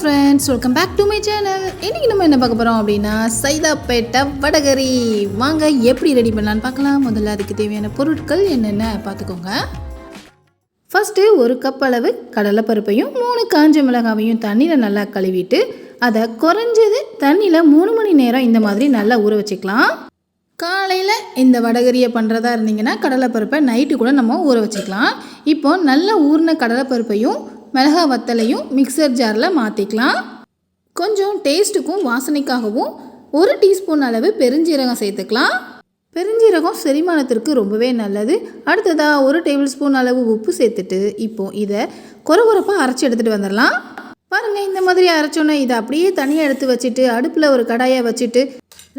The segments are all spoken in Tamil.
Friends, welcome back to my channel. இன்றைக்கி நம்ம என்ன பார்க்க போகிறோம் அப்படின்னா சைதாப்பேட்டை வடகரி. வாங்க எப்படி ரெடி பண்ணலான்னு பார்க்கலாம். முதல்ல அதுக்கு தேவையான பொருட்கள் என்னென்ன பார்த்துக்கோங்க. ஃபஸ்ட்டு ஒரு கப் அளவு கடலைப்பருப்பையும் 3 காஞ்ச மிளகாவையும் தண்ணியில் நல்லா கழுவிட்டு அதை குறைஞ்சது தண்ணியில் 3 மணி நேரம் இந்த மாதிரி நல்லா ஊற வச்சுக்கலாம். காலையில் இந்த வடகரியை பண்ணுறதா இருந்தீங்கன்னா கடலைப்பருப்பை நைட்டு கூட நம்ம ஊற வச்சுக்கலாம். இப்போது நல்லா ஊறின கடலைப்பருப்பையும் மிளகா வத்தலையும் மிக்சர் ஜாரில் மாற்றிக்கலாம். கொஞ்சம் டேஸ்ட்டுக்கும் வாசனைக்காகவும் 1 டீஸ்பூன் அளவு பெருஞ்சீரகம் சேர்த்துக்கலாம். பெருஞ்சீரகம் செரிமானத்திற்கு ரொம்பவே நல்லது. அடுத்ததாக 1 டேபிள் ஸ்பூன் அளவு உப்பு சேர்த்துட்டு இப்போது இதை கொரகொரப்பாக அரைச்சி எடுத்துகிட்டு வந்துடலாம். பாருங்கள், இந்த மாதிரி அரைச்சோன்னே இதை அப்படியே தனியாக எடுத்து வச்சுட்டு அடுப்பில் ஒரு கடாயை வச்சுட்டு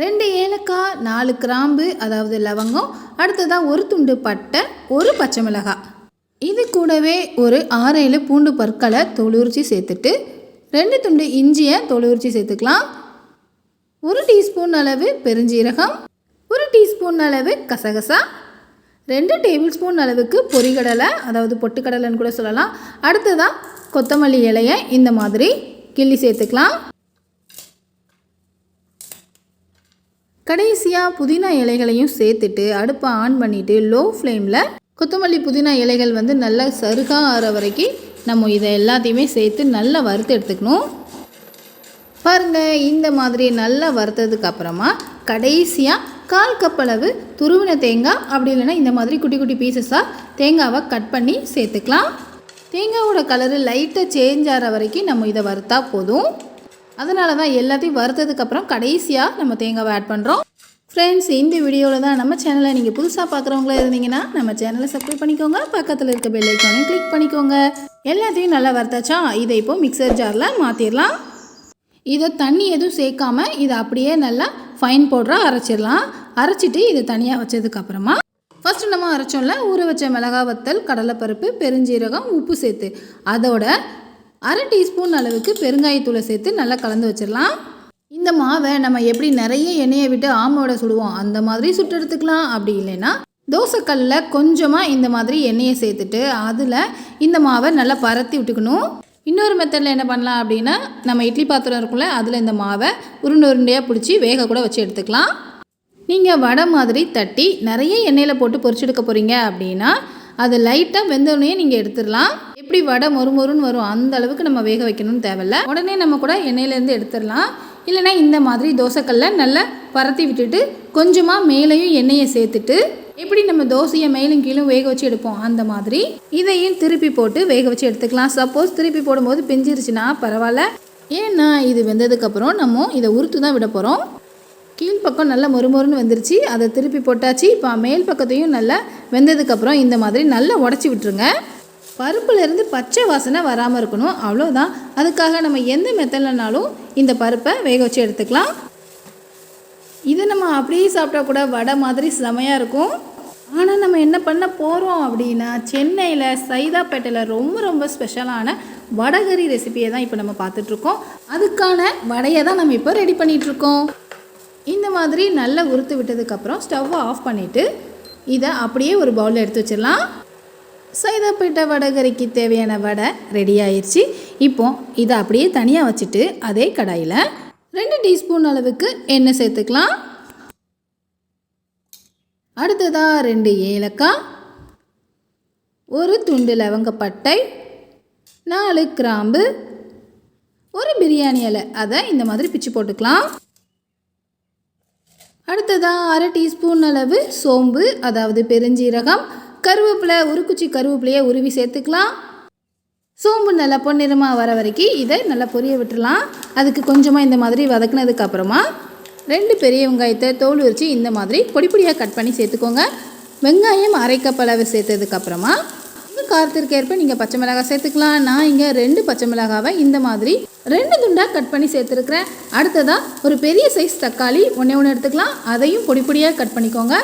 2 ஏலக்காய், 4 கிராம்பு அதாவது லவங்கம், அடுத்ததாக 1 துண்டு பட்டை, 1 பச்சை மிளகாய், இது கூடவே ஒரு 6-7 பூண்டு பற்களை தோல் உரிச்சி சேர்த்துட்டு 2 துண்டு இஞ்சியை தோல் உரிச்சி சேர்த்துக்கலாம். 1 டீஸ்பூன் அளவு பெருஞ்சீரகம், 1 டீஸ்பூன் அளவு கசகசா, 2 டேபிள் ஸ்பூன் அளவுக்கு பொரிகடலை அதாவது பொட்டுக்கடலைன்னு கூட சொல்லலாம். அடுத்ததாக கொத்தமல்லி இலையை இந்த மாதிரி கிள்ளி சேர்த்துக்கலாம். கடைசியாக புதினா இலைகளையும் சேர்த்துட்டு அடுப்பை ஆன் பண்ணிவிட்டு லோ ஃப்ளேமில் கொத்தமல்லி புதினா இலைகள் நல்லா சருகாக ஆற வரைக்கும் நம்ம இதை எல்லாத்தையுமே சேர்த்து நல்லா வறுத்து எடுத்துக்கணும். பாருங்கள், இந்த மாதிரி நல்லா வறுத்ததுக்கு அப்புறமா கடைசியாக 1/4 கப் அளவு துருவின தேங்காய், அப்படி இல்லைன்னா இந்த மாதிரி குட்டி குட்டி பீசஸாக தேங்காவை கட் பண்ணி சேர்த்துக்கலாம். தேங்காவோட கலரு லைட்டாக சேஞ்ச் ஆகிற வரைக்கும் நம்ம இதை வறுத்தா போதும். அதனால தான் எல்லாத்தையும் வறுத்ததுக்கப்புறம் கடைசியாக நம்ம தேங்காவை ஆட் பண்ணுறோம். ஃப்ரெண்ட்ஸ், இந்த வீடியோவில் தான் நம்ம சேனலை நீங்கள் புதுசாக பார்க்குறவங்களா இருந்தீங்கன்னா நம்ம சேனலை சப்ஸ்கிரைப் பண்ணிக்கோங்க. பக்கத்தில் இருக்க பெல் ஐக்கானையும் கிளிக் பண்ணிக்கோங்க. எல்லாத்தையும் நல்லா வறுத்தாச்சா, இதை இப்போ மிக்சர் ஜாரில் மாற்றிடலாம். இதை தண்ணி எதுவும் சேர்க்காம இதை அப்படியே நல்லா ஃபைன் பவுடராக அரைச்சிடலாம். அரைச்சிட்டு இதை தனியாக வச்சதுக்கப்புறமா ஃபஸ்ட்டு நம்ம அரைச்சோம்ல ஊற வச்ச மிளகா வத்தல், கடலைப்பருப்பு, பெருஞ்சீரகம், உப்பு சேர்த்து அதோட 1/2 டீஸ்பூன் அளவுக்கு பெருங்காயத்தூளை சேர்த்து நல்லா கலந்து வச்சிடலாம். இந்த மாவை நம்ம எப்படி நிறைய எண்ணெயை விட்டு ஆமோட சுடுவோம் அந்த மாதிரி சுட்டு எடுத்துக்கலாம். அப்படி இல்லைன்னா தோசைக்கல்லில் கொஞ்சமாக இந்த மாதிரி எண்ணெயை சேர்த்துட்டு அதில் இந்த மாவை நல்லா பரத்தி விட்டுக்கணும். இன்னொரு மெத்தடில் என்ன பண்ணலாம் அப்படின்னா, நம்ம இட்லி பாத்திரம் இருக்குல்ல அதில் இந்த மாவை உருண்டையாக பிடிச்சி வேக கூட வச்சு எடுத்துக்கலாம். நீங்கள் வடை மாதிரி தட்டி நிறைய எண்ணெயில் போட்டு பொரிச்செடுக்க போகிறீங்க அப்படின்னா அது லைட்டாக வெந்தோடனே நீங்கள் எடுத்துடலாம். எப்படி வடை மொறுமொறுன்னு வரும் அந்த அளவுக்கு நம்ம வேக வைக்கணும்னு தேவையில்ல. உடனே நம்ம கூட எண்ணெயிலேருந்து எடுத்துடலாம். இல்லைனா இந்த மாதிரி தோசைக்கல்ல நல்லா பரத்தி விட்டுட்டு கொஞ்சமாக மேலேயும் எண்ணெயை சேர்த்துட்டு எப்படி நம்ம தோசையை மேலும் கீழும் வேக வச்சு எடுப்போம் அந்த மாதிரி இதையும் திருப்பி போட்டு வேக வச்சு எடுத்துக்கலாம். சப்போஸ் திருப்பி போடும்போது பிஞ்சிருச்சுன்னா பரவாயில்ல, ஏன்னா இது வெந்ததுக்கப்புறம் நம்ம இதை உறுத்து தான் விட போகிறோம். கீழ்ப்பக்கம் நல்லா மொறுமொறுன்னு வந்துருச்சு, அதை திருப்பி போட்டாச்சு. இப்போ மேல் பக்கத்தையும் நல்லா வெந்ததுக்கப்புறம் இந்த மாதிரி நல்லா உடச்சி விட்டுருங்க. பருப்புலேருந்து பச்சை வாசனை வராமல் இருக்கணும், அவ்வளோதான். அதுக்காக நம்ம எந்த மெத்தட்லனாலும் இந்த பருப்பை வேக வச்சு எடுத்துக்கலாம். இதை நம்ம அப்படியே சாப்பிட்டா கூட வடை மாதிரி செமையாக இருக்கும். ஆனால் நம்ம என்ன பண்ண போகிறோம் அப்படின்னா சென்னையில் சைதாப்பேட்டையில் ரொம்ப ரொம்ப ஸ்பெஷலான வடகரி ரெசிபியை தான் இப்போ நம்ம பார்த்துட்ருக்கோம். அதுக்கான வடையை தான் நம்ம இப்போ ரெடி பண்ணிகிட்ருக்கோம். இந்த மாதிரி நல்லா உறுத்து விட்டதுக்கப்புறம் ஸ்டவ்வை ஆஃப் பண்ணிவிட்டு இதை அப்படியே ஒரு பவுலில் எடுத்து வச்சிடலாம். சைதாப்பேட்டை வடகரிக்கு தேவையான வடை ரெடி ஆயிடுச்சு. இப்போ இதை அப்படியே தனியாக வச்சுட்டு அதே கடாயில் 2 டீஸ்பூன் அளவுக்கு எண்ணெய் சேர்த்துக்கலாம். அடுத்ததாக 2 ஏலக்காய், 1 துண்டு லவங்கப்பட்டை, 4 கிராம்பு, 1 பிரியாணி இலை அதை இந்த மாதிரி பிச்சு போட்டுக்கலாம். அடுத்ததாக 1/2 டீஸ்பூன் அளவு சோம்பு அதாவது பெருஞ்சீரகம், கருவேப்பிலை, 1 குச்சி கருவேப்பிலையை உருவி சேர்த்துக்கலாம். சோம்பு நல்லா பொன்னிறமாக வர வரைக்கும் இதை நல்லா பொரிய விட்டுடலாம். அதுக்கு கொஞ்சமாக இந்த மாதிரி வதக்குனதுக்கப்புறமா 2 பெரிய வெங்காயத்தை தோல் உரித்து இந்த மாதிரி பொடி பொடியாக கட் பண்ணி சேர்த்துக்கோங்க. வெங்காயம் 1/2 கப் அளவு சேர்த்ததுக்கப்புறமா உங்கள் காரத்திற்கு ஏற்ப நீங்கள் பச்சை மிளகாய் சேர்த்துக்கலாம். நான் இங்கே 2 பச்சை மிளகாவை இந்த மாதிரி 2 துண்டாக கட் பண்ணி சேர்த்துருக்குறேன். அடுத்ததாக ஒரு பெரிய சைஸ் தக்காளி 1 எடுத்துக்கலாம். அதையும் பொடி பொடியாக கட் பண்ணிக்கோங்க.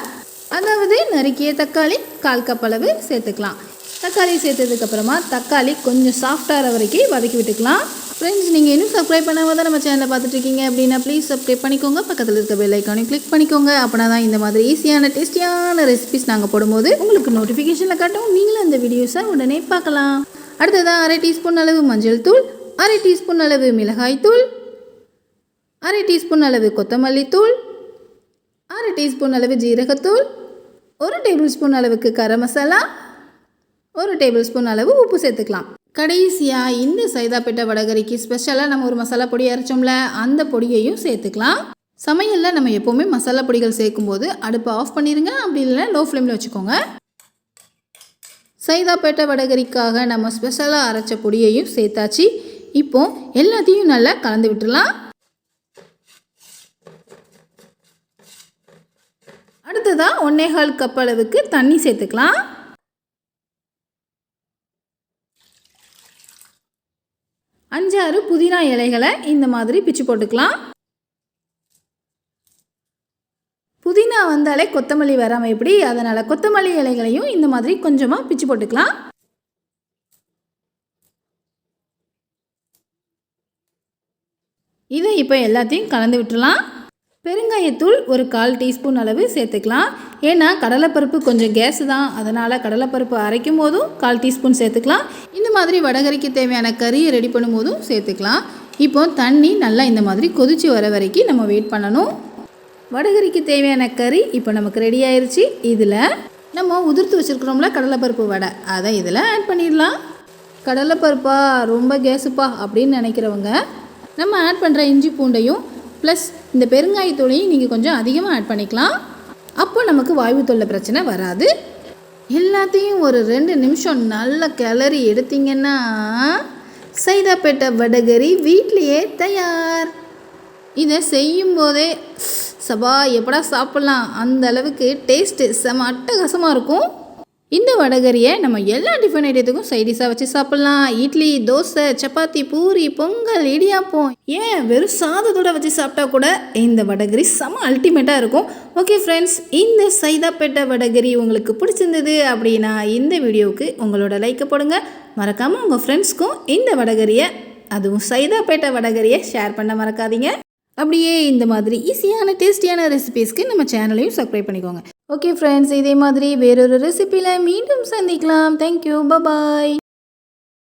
அதாவது நறுக்கிய தக்காளி 1/4 கப் அளவு சேர்த்துக்கலாம். தக்காளி சேர்த்ததுக்கப்புறமா தக்காளி கொஞ்சம் சாஃப்டாகிற வரைக்கும் வதக்கி விட்டுக்கலாம். ஃப்ரெண்ட்ஸ், நீங்கள் இன்னும் சப்ஸ்கிரைப் பண்ணாமல் தான் நம்ம சேனலை பார்த்துட்ருக்கீங்க அப்படின்னா ப்ளீஸ் சப்ஸ்கிரைப் பண்ணிக்கோங்க. பக்கத்தில் இருக்க பெல் ஐக்கானையும் கிளிக் பண்ணிக்கோங்க. அப்படின்னா தான் இந்த மாதிரி ஈஸியான டேஸ்டியான ரெசிபிஸ் நாங்கள் போடும்போது உங்களுக்கு நோட்டிஃபிகேஷனில் காட்டும். நீங்களும் அந்த வீடியோஸை உடனே பார்க்கலாம். அடுத்ததாக 1/2 டீஸ்பூன் அளவு மஞ்சள் தூள், 1/2 டீஸ்பூன் அளவு மிளகாய்த்தூள், 1/2 டீஸ்பூன் அளவு கொத்தமல்லி தூள், 1/2 டீஸ்பூன் அளவு ஜீரகத்தூள், 1 டேபிள் ஸ்பூன் அளவுக்கு கரம் மசாலா, 1 டேபிள் ஸ்பூன் அளவு உப்பு சேர்த்துக்கலாம். கடைசியாக இந்த சைதாப்பேட்டை வடகரிக்கு ஸ்பெஷலாக நம்ம ஒரு மசாலா பொடி அரைச்சோம்ல, அந்த பொடியையும் சேர்த்துக்கலாம். சமையலில் நம்ம எப்போவுமே மசாலா பொடிகள் சேர்க்கும்போது அடுப்பை ஆஃப் பண்ணிடுங்க, அப்படி இல்லைன்னா லோ ஃப்ளேமில் வச்சுக்கோங்க. சைதாப்பேட்டை வடகரிக்காக நம்ம ஸ்பெஷலாக அரைச்ச பொடியையும் சேர்த்தாச்சு. இப்போ எல்லாத்தையும் நல்லா கலந்து விட்டுடலாம். அடுத்ததாக 1/4 கப் அளவுக்கு தண்ணி சேர்த்துக்கலாம். அஞ்சாறு புதினா இலைகளை இந்த மாதிரி பிச்சு போட்டுக்கலாம். புதினா வந்தாலே கொத்தமல்லி வராமல் எப்படி, அதனால் கொத்தமல்லி இலைகளையும் இந்த மாதிரி கொஞ்சமாக பிச்சு போட்டுக்கலாம். இதை இப்போ எல்லாத்தையும் கலந்து விட்டுடலாம். பெருங்காயத்தூள் ஒரு 1/4 டீஸ்பூன் அளவு சேர்த்துக்கலாம். ஏன்னா கடலைப்பருப்பு கொஞ்சம் கேஸு தான், அதனால் கடலைப்பருப்பு அரைக்கும் போதும் 1/4 டீஸ்பூன் சேர்த்துக்கலாம். இந்த மாதிரி வடகரிக்கு தேவையான கறியை ரெடி பண்ணும் போதும் சேர்த்துக்கலாம். இப்போ தண்ணி நல்லா இந்த மாதிரி கொதித்து வர வரைக்கும் நம்ம வெயிட் பண்ணணும். வடகரிக்கு தேவையான கறி இப்போ நமக்கு ரெடி ஆயிடுச்சு. இதில் நம்ம உதிர்த்து வச்சுருக்கிறோம்ல கடலைப்பருப்பு வடை, அதை இதில் ஆட் பண்ணிடலாம். கடலைப்பருப்பா ரொம்ப கேஸுப்பா அப்படின்னு நினைக்கிறவங்க நம்ம ஆட் பண்ணுற இஞ்சி பூண்டையும் ப்ளஸ் இந்த பெருங்காயத்தூளையும் நீங்கள் கொஞ்சம் அதிகமாக ஆட் பண்ணிக்கலாம். அப்போ நமக்கு வாய்வு தொல்லை பிரச்சனை வராது. எல்லாத்தையும் ஒரு 2 நிமிஷம் நல்லா கிளறி எடுத்திங்கன்னா சைதாப்பேட்டை வடகரி வீட்லேயே தயார். இதை செய்யும் போதே சபா எப்படா சாப்பிட்லாம், அந்த அளவுக்கு டேஸ்ட்டு செம அட்டகாசமாக இருக்கும். இந்த வடகரியை நம்ம எல்லா டிஃபன் ஐட்டத்துக்கும் சைடிஷாக வச்சு சாப்பிட்லாம். இட்லி, தோசை, சப்பாத்தி, பூரி, பொங்கல், இடியாப்பம், ஏன் வெறும் சாதத்தோடு வச்சு சாப்பிட்டா கூட இந்த வடகரி செம அல்டிமேட்டாக இருக்கும். ஓகே ஃப்ரெண்ட்ஸ், இந்த சைதாப்பேட்டை வடகரி உங்களுக்கு பிடிச்சிருந்தது அப்படின்னா இந்த வீடியோவுக்கு உங்களோட லைக்கை போடுங்க. மறக்காமல் உங்கள் ஃப்ரெண்ட்ஸ்க்கும் இந்த வடகரியை, அதுவும் சைதாப்பேட்டை வடகரியை ஷேர் பண்ண மறக்காதீங்க. அப்படியே இந்த மாதிரி ஈஸியான டேஸ்டியான ரெசிபீஸ்க்கு நம்ம சேனலையும் சப்ஸ்கிரைப் பண்ணிக்கோங்க. ஓகே ஃப்ரெண்ட்ஸ், இதே மாதிரி வேறொரு ரெசிபியில் மீண்டும் சந்திக்கலாம். தேங்க்யூ, பாய்.